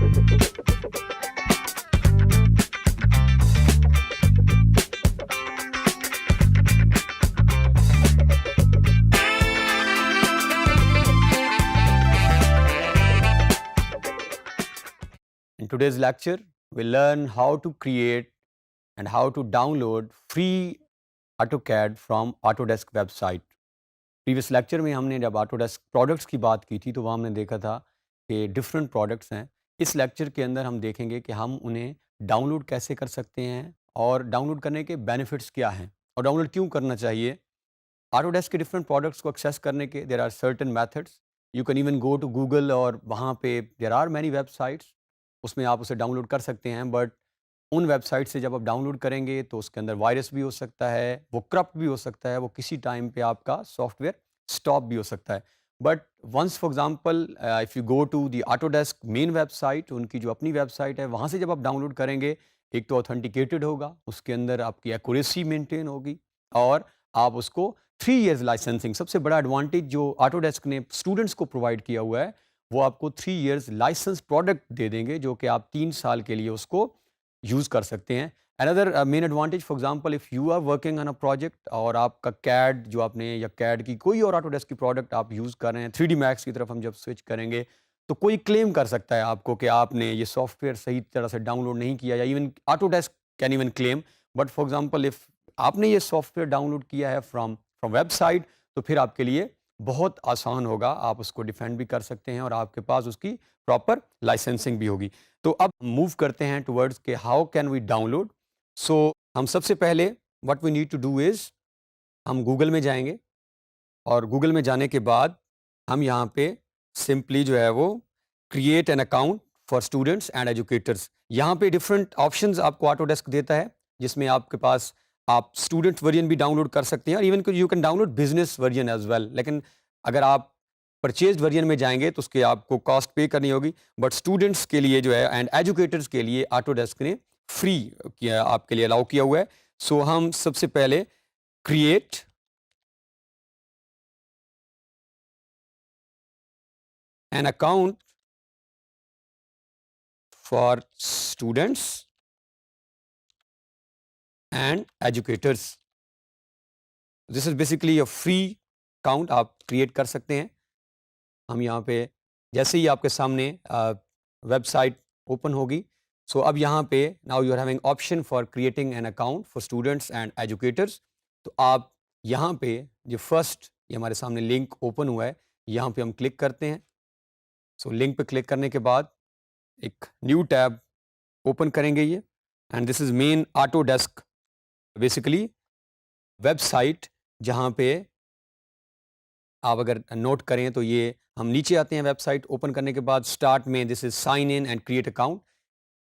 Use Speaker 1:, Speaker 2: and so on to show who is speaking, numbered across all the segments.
Speaker 1: In today's lecture, we'll learn how to create and how to download free AutoCAD from Autodesk website. Previous lecture में हमने जब Autodesk products की बात की थी तो वहाँ हमने देखा था कि डिफरेंट प्रोडक्ट्स हैं। इस लेक्चर के अंदर हम देखेंगे कि हम उन्हें डाउनलोड कैसे कर सकते हैं और डाउनलोड करने के बेनिफिट्स क्या हैं और डाउनलोड क्यों करना चाहिए। Autodesk के डिफरेंट प्रोडक्ट्स को एक्सेस करने के there are certain methods. You can even go to Google और वहाँ पे देयर आर मैनी वेबसाइट्स, उसमें आप उसे डाउनलोड कर सकते हैं। बट उन वेबसाइट से जब आप डाउनलोड करेंगे तो उसके अंदर वायरस भी हो सकता है, वो करप्ट भी हो सकता है, वो किसी टाइम पे आपका सॉफ्टवेयर स्टॉप भी हो सकता है। But once for example if you go to the Autodesk main website, उनकी जो अपनी वेबसाइट है, वहाँ से जब आप डाउनलोड करेंगे, एक तो ऑथेंटिकेटेड होगा, उसके अंदर आपकी एक्यूरेसी मेंटेन होगी और आप उसको 3 इयर्स लाइसेंसिंग, सबसे बड़ा एडवांटेज जो ऑटोडेस्क ने स्टूडेंट्स को प्रोवाइड किया हुआ है, वो आपको 3 इयर्स लाइसेंस प्रोडक्ट दे देंगे जो कि आप 3 साल के लिए उसको यूज़ कर सकते हैं। Another main advantage, for example if you are working on a project और आपका कैड जो आपने या कैड की कोई और ऑटोडेस्क की प्रोडक्ट आप यूज़ कर रहे हैं, 3डी मैक्स की तरफ हम जब स्विच करेंगे तो कोई क्लेम कर सकता है आपको कि आपने ये सॉफ्टवेयर सही तरह से डाउनलोड नहीं किया, या even Autodesk can even claim. But for example if आपने ये सॉफ्टवेयर डाउनलोड किया है फ्रॉम फ्रॉम वेबसाइट, तो फिर आपके लिए बहुत आसान होगा, आप उसको डिफेंड भी कर सकते हैं और आपके पास उसकी प्रॉपर लाइसेंसिंग भी होगी। तो अब मूव करते हैं टुवर्ड्स के how can we download. So हम सबसे पहले what we need to do is हम गूगल में जाएंगे और गूगल में जाने के बाद हम यहाँ पे सिंपली जो है वो create an account for students and educators, यहाँ पे डिफरेंट ऑप्शंस आपको ऑटोडेस्क देता है जिसमें आपके पास आप स्टूडेंट वर्जन भी डाउनलोड कर सकते हैं और even you can download business version as well. लेकिन अगर आप परचेज वर्जन में जाएंगे तो उसके आपको कॉस्ट पे करनी होगी। बट स्टूडेंट्स के लिए जो है एंड एजुकेटर्स के लिए ऑटोडेस्क ने फ्री किया, आपके लिए अलाउ किया हुआ है। सो हम सबसे पहले create an account for students and educators. This is basically a free account आप create कर सकते हैं। हम यहाँ पे जैसे ही आपके सामने वेबसाइट ओपन होगी, सो अब यहाँ पे now you are having option for creating an account for students and educators. तो आप यहाँ पे जो फर्स्ट ये हमारे सामने लिंक ओपन हुआ है, यहाँ पे हम क्लिक करते हैं। सो लिंक पे क्लिक करने के बाद एक न्यू टैब ओपन करेंगे ये, and this is main Autodesk basically website, जहाँ पे आप अगर नोट करें तो ये हम नीचे आते हैं वेबसाइट ओपन करने के बाद स्टार्ट में this is sign in and create account.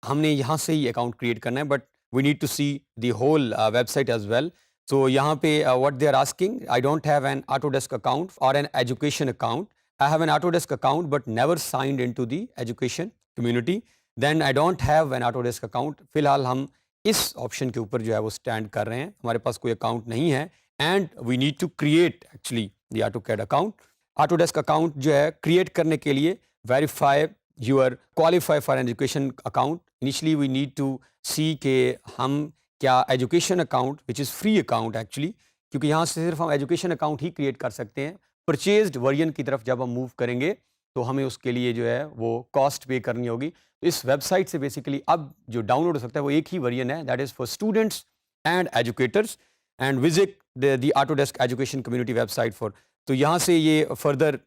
Speaker 1: हमने यहाँ से ही अकाउंट क्रिएट करना है, but we need to see the whole website as well. So यहाँ पे what they are asking, I don't have an Autodesk account और an education account. I have an Autodesk account but never signed into the education community, then I don't have an Autodesk account. फिलहाल हम इस option के ऊपर जो है वो stand कर रहे हैं, हमारे पास कोई अकाउंट नहीं है and we need to create actually the AutoCAD account. Autodesk account जो है क्रिएट करने के लिए verify your qualify for an education account. Initially we need to see के हम क्या education account which is free account actually, क्योंकि यहाँ से सिर्फ हम एजुकेशन अकाउंट ही क्रिएट कर सकते हैं। परचेज्ड वर्जन की तरफ जब हम मूव करेंगे तो हमें उसके लिए जो है वो कॉस्ट पे करनी होगी। तो इस वेबसाइट से बेसिकली अब जो डाउनलोड हो सकता है वो एक ही वर्जन है, that is for students and educators, and visit the Autodesk education community website for. तो यहाँ से ये फर्दर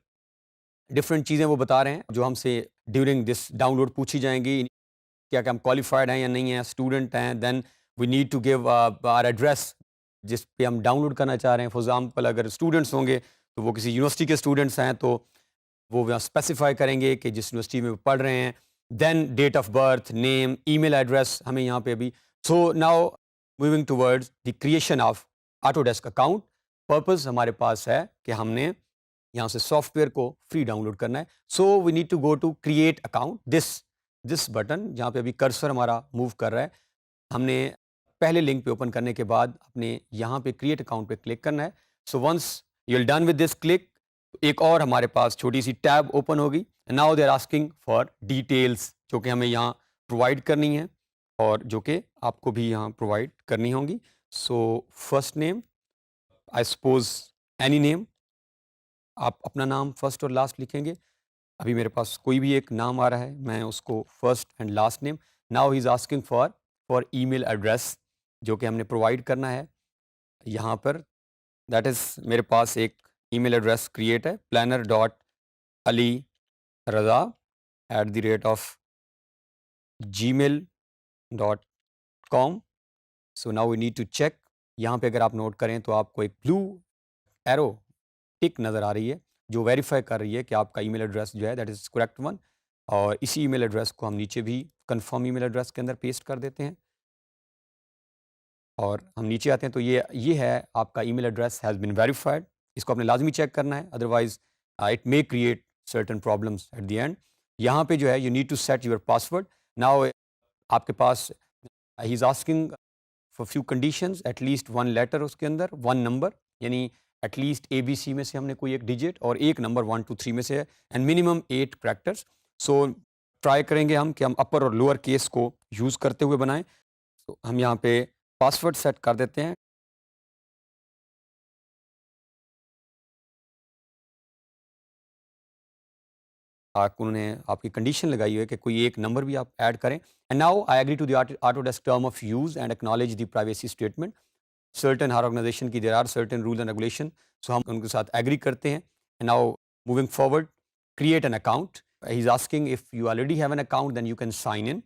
Speaker 1: डिफरेंट चीज़ें वो बता रहे हैं जो हमसे ड्यूरिंग दिस डाउनलोड पूछी जाएंगी, क्या क्या हम क्वालिफाइड हैं या नहीं हैं, स्टूडेंट हैं। Then we need to give our address जिस पे हम डाउनलोड करना चाह रहे हैं। फॉर एग्जांपल अगर स्टूडेंट्स होंगे तो वो किसी यूनिवर्सिटी के स्टूडेंट्स हैं तो वो वहाँ स्पेसिफाई करेंगे कि जिस यूनिवर्सिटी में वो पढ़ रहे हैं। Then date of birth, name, email address हमें यहाँ पे अभी। So now moving towards the creation of Autodesk account. Purpose हमारे पास है कि हमने यहाँ से सॉफ्टवेयर को फ्री डाउनलोड करना है। So we need to go to create account, this button जहाँ पे अभी कर्सर हमारा मूव कर रहा है। हमने पहले लिंक पे ओपन करने के बाद अपने यहाँ पे क्रिएट अकाउंट पे क्लिक करना है। So once you are done with this click, एक और हमारे पास छोटी सी टैब ओपन होगी now they are asking for details जो कि हमें यहाँ प्रोवाइड करनी है और जो कि आपको भी यहाँ प्रोवाइड करनी होंगी. So first name, I suppose any name, आप अपना नाम फर्स्ट और लास्ट लिखेंगे. अभी मेरे पास कोई भी एक नाम आ रहा है, मैं उसको first and last name. Now he is asking for email address जो कि हमने प्रोवाइड करना है यहाँ पर. दैट इज़ मेरे पास एक ईमेल एड्रेस क्रिएट है, planner.aliraza@gmail.com. So now we need to check. यहाँ पे अगर आप नोट करें तो आपको एक ब्लू एरो टिक नज़र आ रही है जो वेरीफाई कर रही है कि आपका ईमेल एड्रेस जो है दैट इज़ करेक्ट वन. और इसी ईमेल एड्रेस को हम नीचे भी कंफर्म ईमेल एड्रेस के अंदर पेस्ट कर देते हैं. और हम नीचे आते हैं तो ये है आपका email address has been verified. इसको आपने लाजमी चेक करना है, otherwise it may create certain problems at the end. यहाँ पे जो है you need to set your password. Now आपके पास he is asking for few conditions, at least one letter उसके अंदर, वन नंबर, यानी एटलीस्ट ABC में से हमने कोई एक डिजिट और एक नंबर 1 2 3 में से है, and minimum 8 characters. So try करेंगे हम कि हम अपर और लोअर केस को यूज़ करते हुए बनाएं. तो हम यहाँ पे पासवर्ड सेट कर देते हैं. उन्होंने आपकी कंडीशन लगाई हुई है कि कोई एक नंबर भी आप ऐड करें. And now I agree to the Autodesk term of use and acknowledge the privacy statement. Certain हर ऑर्गेनाइजेशन की there are certain rule and regulation, so हम उनके साथ एग्री करते हैं. And now moving forward, create an account. He is asking if you already have an account then you can sign in.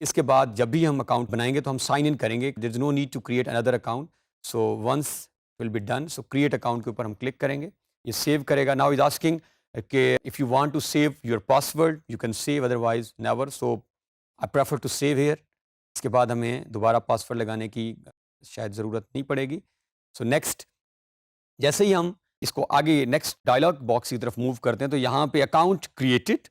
Speaker 1: इसके बाद जब भी हम अकाउंट बनाएंगे तो हम साइन इन करेंगे. There is no need to create another account. So once will be done, so create account के ऊपर हम क्लिक करेंगे, ये सेव करेगा. नाउ इज आस्किंग कि if you want to save your password you can save, otherwise never. So I prefer to save here. इसके बाद हमें दोबारा पासवर्ड लगाने की शायद ज़रूरत नहीं पड़ेगी. सो नेक्स्ट, जैसे ही हम इसको आगे नेक्स्ट डायलॉग बॉक्स की तरफ मूव करते हैं तो यहाँ पे account created,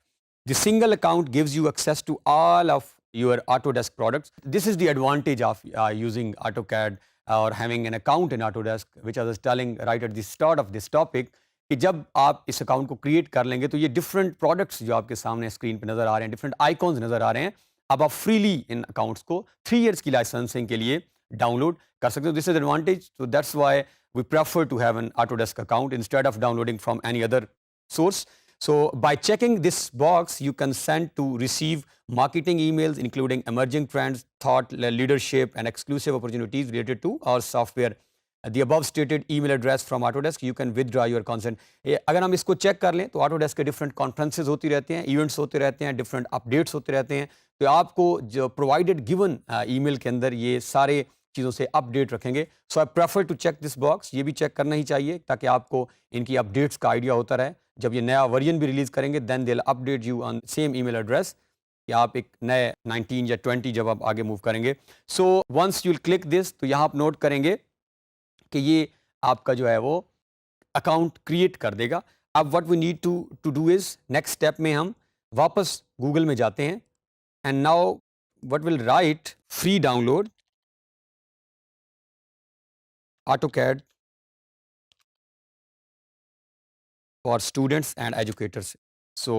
Speaker 1: the single account gives you access to all of your Autodesk products. This is the advantage of using AutoCAD or having an account in Autodesk, which I was telling right at the start of this topic, कि जब आप इस account को create कर लेंगे तो ये different products जो आपके सामने स्क्रीन पे नज़र आ रहे हैं, डिफरेंट आइकॉन्स नज़र आ रहे हैं, अब आप फ्रीली इन अकाउंट्स को 3 इयर्स की लाइसेंसिंग के लिए डाउनलोड कर सकते हो. This is advantage. So that's why we prefer to have an Autodesk account instead of downloading from any other source. So by checking this box, you consent to receive marketing emails including emerging trends, thought leadership and exclusive opportunities related to our software. The above stated email address from Autodesk, you can withdraw your consent. अगर हम इसको check कर लें तो Autodesk के different conferences होती रहते हैं, इवेंट्स होते रहते हैं, डिफरेंट अपडेट्स होते रहते हैं. तो आपको जो प्रोवाइडेड गिवन ईमेल के अंदर ये सारे चीज़ों से अपडेट रखेंगे. So I prefer to check this box. ये भी चेक करना ही चाहिए ताकि आपको इनकी अपडेट्स का आइडिया होता रहे. जब ये नया वर्जन भी रिलीज़ करेंगे then they will update you on same email address कि आप एक नए 19 या 20 जब आप आगे मूव करेंगे. So once you will click this तो यहाँ आप नोट करेंगे कि ये आपका जो है वो अकाउंट क्रिएट कर देगा. अब what we need to do is, next step में हम वापस गूगल में जाते हैं. And now what will write free download AutoCAD for students and educators. So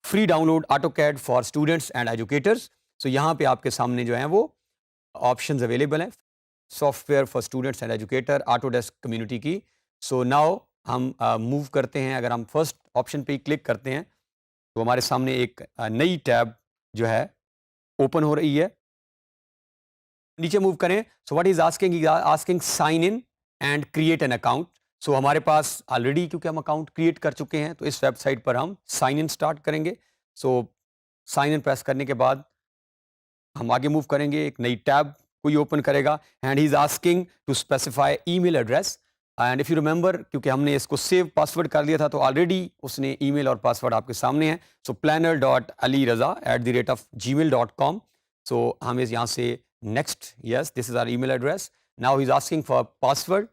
Speaker 1: free download AutoCAD for students and educators. So यहाँ पे आपके सामने जो हैं वो ऑप्शंस अवेलेबल हैं. Software for students and educator, Autodesk community की. सो नाउ हम मूव करते हैं. अगर हम फर्स्ट ऑप्शन पे ही क्लिक करते हैं तो हमारे सामने एक नई टैब जो है ओपन हो रही है. नीचे मूव करें. So what is asking sign in and create an account. So हमारे पास ऑलरेडी क्योंकि हम अकाउंट क्रिएट कर चुके हैं तो इस वेबसाइट पर हम साइन इन स्टार्ट करेंगे. सो साइन इन प्रेस करने के बाद हम आगे मूव करेंगे. एक नई टैब कोई ओपन करेगा and he is asking to specify email address. And if you remember, क्योंकि हमने इसको सेव पासवर्ड कर लिया था तो ऑलरेडी उसने ईमेल और पासवर्ड आपके सामने है. सो planner.aliraza@gmail.com. सो हम इस यहाँ से next, yes this is our email address. Now he is asking for password.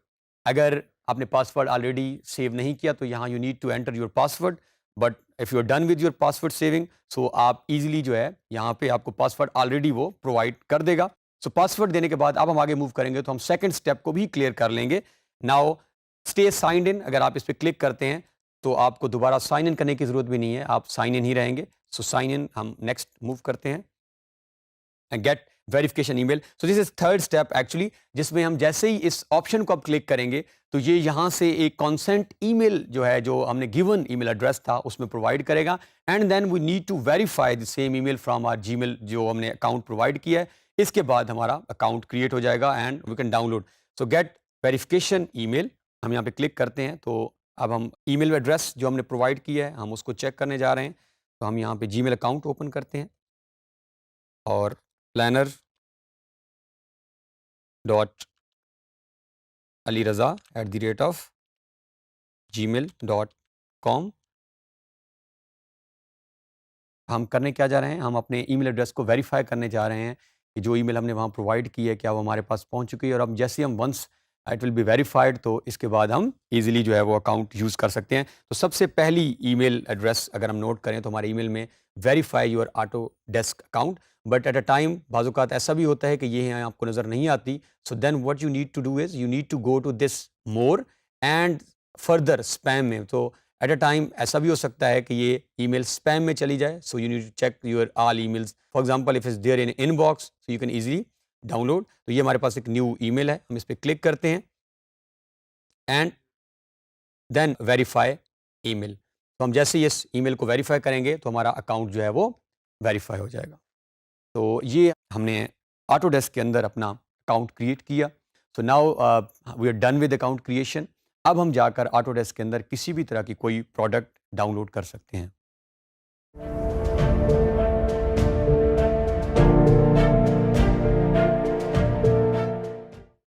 Speaker 1: अगर आपने पासवर्ड ऑलरेडी सेव नहीं किया तो यहाँ you need to enter your password. But if you are done with your password saving so आप easily जो है यहाँ पे आपको पासवर्ड ऑलरेडी वो प्रोवाइड कर देगा. सो पासवर्ड देने के बाद अब हम आगे मूव करेंगे तो हम सेकंड स्टेप को भी क्लियर कर लेंगे. नाउ स्टे साइंड इन, अगर आप इस पर क्लिक करते हैं तो आपको दोबारा साइन इन करने की ज़रूरत भी नहीं है, आप साइन इन ही रहेंगे। सो साइन इन हम नेक्स्ट मूव करते हैं and get verification email. So this is third step actually, जिसमें हम जैसे ही इस ऑप्शन को आप क्लिक करेंगे तो ये यहाँ से एक कॉन्सेंट ईमेल जो है, जो हमने गिवन ईमेल एड्रेस था उसमें प्रोवाइड करेगा, and then we need to verify the same email from our Gmail जो हमने अकाउंट प्रोवाइड किया है। इसके बाद हमारा अकाउंट क्रिएट हो जाएगा and we can download. So get verification email, हम यहाँ पे क्लिक करते हैं तो अब हम ईमेल एड्रेस जो हमने प्रोवाइड किया है हम उसको चेक करने जा रहे हैं। तो हम यहाँ पे जीमेल अकाउंट ओपन करते हैं और planner dot Ali Raza @gmail.com। हम करने क्या जा रहे हैं, हम अपने ईमेल एड्रेस को वेरीफाई करने जा रहे हैं कि जो ईमेल हमने वहाँ प्रोवाइड की है क्या वो हमारे पास पहुँच चुकी है। और अब जैसे हम once it will be verified तो इसके बाद हम इजीली जो है वो अकाउंट यूज़ कर सकते हैं। तो सबसे पहली ईमेल एड्रेस अगर हम नोट करें तो हमारे ईमेल में verify your Autodesk account, but at a time बाज़-औक़ात ऐसा भी होता है कि ये यहाँ आपको नज़र नहीं आती। So then what you need to do is you need to go to this more and further spam में। तो एट अ टाइम ऐसा भी हो सकता है कि ये ईमेल स्पैम में चली जाए। So you need to check your all emails, for example if it's there in inbox so you can easily download. तो ये हमारे पास एक न्यू ईमेल है, हम इस पे क्लिक करते हैं एंड देन वेरीफाई ईमेल। तो हम जैसे ही इस ईमेल को वेरीफाई करेंगे तो हमारा अकाउंट जो है वो वेरीफाई हो जाएगा। तो ये हमने ऑटोडेस्क के अंदर अपना अकाउंट क्रिएट किया। So now we are done with account creation. अब हम जाकर ऑटोडेस्क के अंदर किसी भी तरह की कोई प्रोडक्ट डाउनलोड कर सकते हैं।